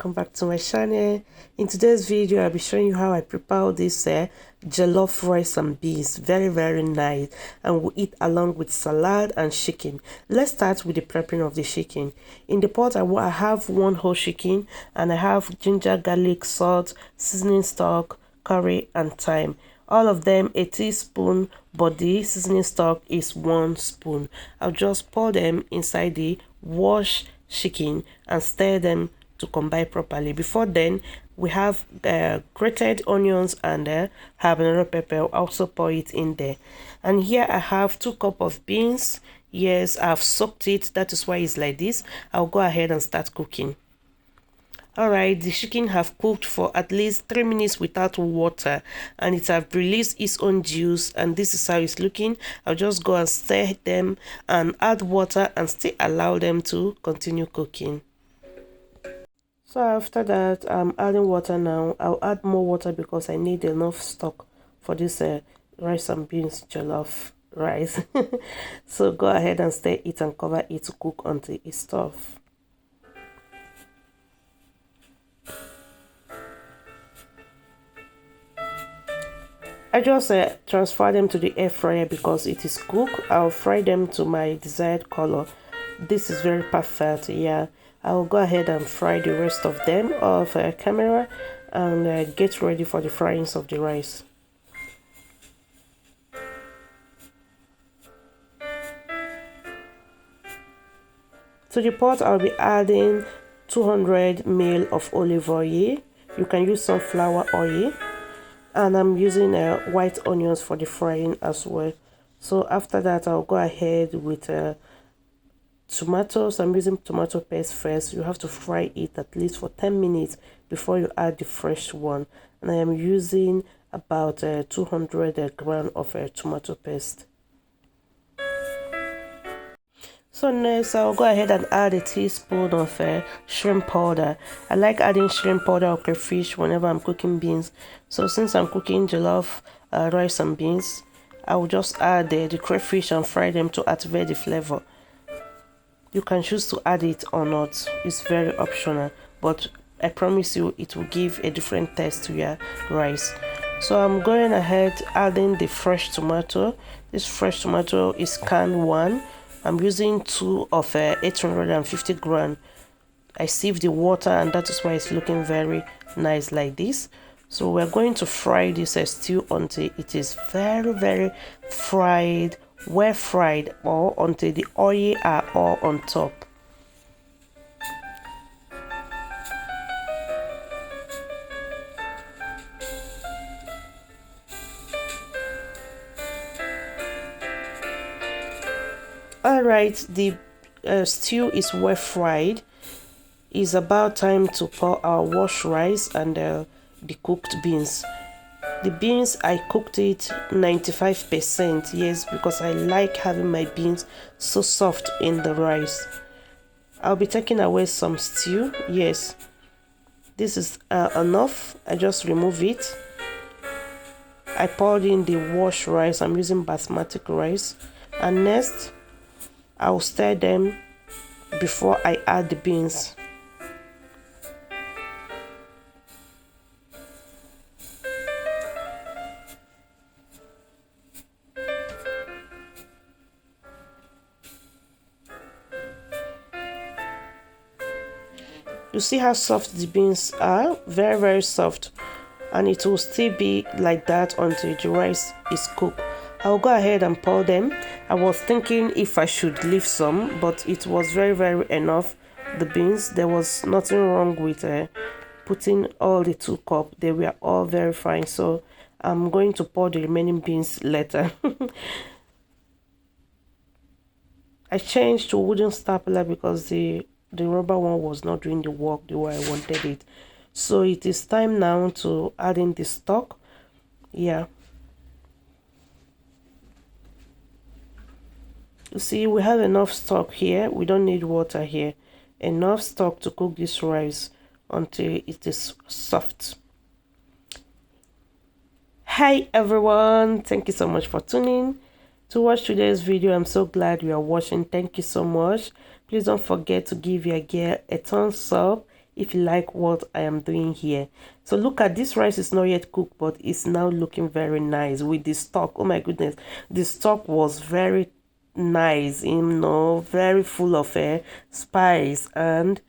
welcome back to my channel. In today's video I'll be showing you how I prepare this jollof rice and beans. Very nice, and we'll eat along with salad and chicken. Let's start with the prepping of the chicken. In the pot I have one whole chicken, and I have ginger, garlic, salt, seasoning stock, curry and thyme. All of them a teaspoon, but the seasoning stock is 1 spoon. I'll just pour them inside the wash chicken and stir them to combine properly. Before then, we have grated onions and habanero pepper. I'll also pour it in there. And here I have 2 cups of beans. Yes, I've soaked it, that is why it's like this. I'll go ahead and start cooking. Alright, the chicken have cooked for at least 3 minutes without water, and it have released its own juice, and this is how it's looking. I'll just go and stir them and add water and still allow them to continue cooking. So after that, I'm adding water now. I'll add more water because I need enough stock for this rice and beans jollof rice. So go ahead and stir it and cover it to cook until it's tough. I just transfer them to the air fryer because it is cooked. I'll fry them to my desired color. This is very perfect. Yeah, I'll go ahead and fry the rest of them off camera and get ready for the fryings of the rice. To the pot, I'll be adding 200 ml of olive oil. You can use sunflower oil. And I'm using white onions for the frying as well. So after that, I'll go ahead with tomatoes. I'm using tomato paste first. You have to fry it at least for 10 minutes before you add the fresh one. And I am using about 200 grams of tomato paste. So next, I'll go ahead and add a teaspoon of shrimp powder. I like adding shrimp powder or crayfish whenever I'm cooking beans. So since I'm cooking jollof rice and beans, I will just add the crayfish and fry them to activate the flavor. You can choose to add it or not. It's very optional, but I promise you it will give a different taste to your rice. So I'm going ahead adding the fresh tomato. This fresh tomato is canned one. I'm using 2 of 850 grams. I sieve the water, and that is why it's looking very nice like this. So we're going to fry this stew until it is very fried, well fried, or until the oil are all on top. Alright, the stew is well fried. It's about time to pour our washed rice and the cooked beans. The beans, I cooked it 95%, yes, because I like having my beans so soft in the rice. I'll be taking away some stew. Yes, this is enough. I just remove it. I poured in the washed rice. I'm using basmati rice, and next I'll stir them before I add the beans. You see how soft the beans are? Very soft, and it will still be like that until the rice is cooked. I'll go ahead and pour them. I was thinking if I should leave some, but it was very enough. The beans, there was nothing wrong with putting all the 2 cups. They were all very fine, so I'm going to pour the remaining beans later. I changed to wooden stapler because the rubber one was not doing the work the way I wanted it. So it is time now to add in the stock. Yeah, you see, we have enough stock here. We don't need water here. Enough stock to cook this rice until it is soft. Hi everyone, thank you so much for tuning to watch today's video. I'm so glad you are watching. Thank you so much. Please don't forget to give your girl a thumbs up if you like what I am doing here. So look at this, rice is not yet cooked, but it's now looking very nice with the stock. Oh my goodness, the stock was very nice, you know, very full of spice and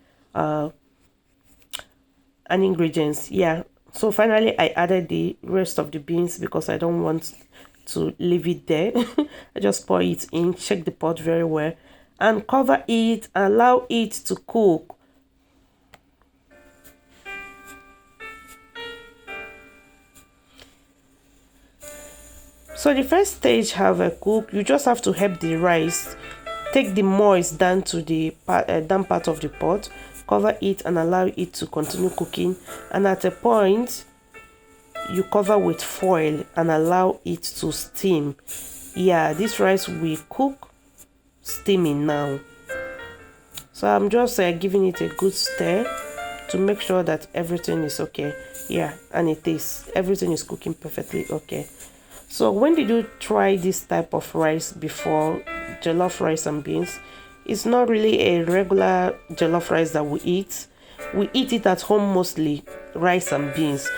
ingredients. Yeah, so finally I added the rest of the beans because I don't want to leave it there. I just pour it in, check the pot very well, and cover it, allow it to cook. So the first stage have a cook. You just have to help the rice take the moist down to the down part of the pot, cover it and allow it to continue cooking, and at a point you cover with foil and allow it to steam. Yeah, this rice will cook steaming now. So I'm just giving it a good stir to make sure that everything is okay. Yeah, and it is. Everything is cooking perfectly okay. So when did you try this type of rice before, jollof rice and beans? It's not really a regular jollof rice that we eat. We eat it at home mostly, rice and beans.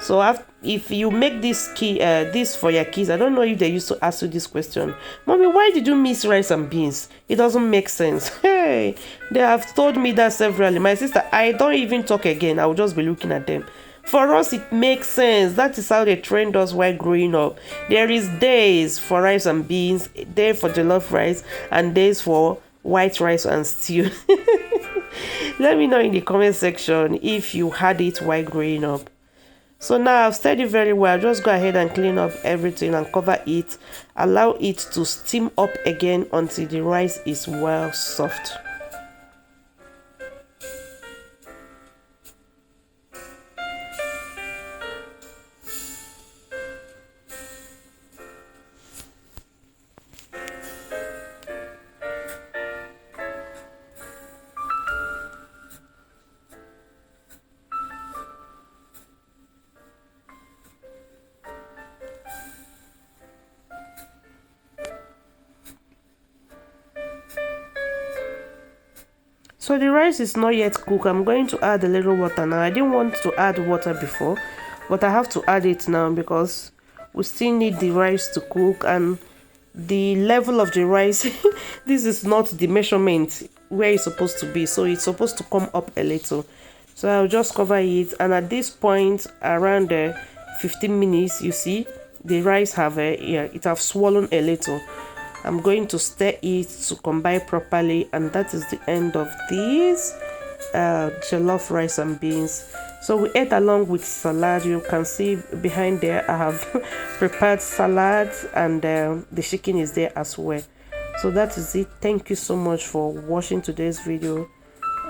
So if you make this for your kids, I don't know if they used to ask you this question. Mommy, why did you miss rice and beans? It doesn't make sense. Hey, they have told me that severally. My sister, I don't even talk again. I will just be looking at them. For us, it makes sense. That is how they trained us while growing up. There is days for rice and beans, day for jollof rice, and days for white rice and stew. Let me know in the comment section if you had it while growing up. So now I've stirred it very well. Just go ahead and clean up everything and cover it. Allow it to steam up again until the rice is well soft. So the rice is not yet cooked. I'm going to add a little water now. I didn't want to add water before, but I have to add it now because we still need the rice to cook, and the level of the rice this is not the measurement where it's supposed to be, so it's supposed to come up a little. So I'll just cover it, and at this point around 15 minutes, you see the rice have it have swollen a little. I'm going to stir it to combine properly, and that is the end of this jollof rice and beans. So we ate along with salad. You can see behind there I have prepared salad, and the chicken is there as well. So that is it. Thank you so much for watching today's video.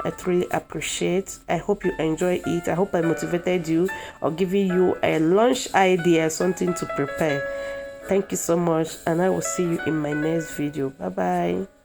I really appreciate. I hope you enjoy it. I hope I motivated you or giving you a lunch idea, something to prepare. Thank you so much, and I will see you in my next video. Bye bye.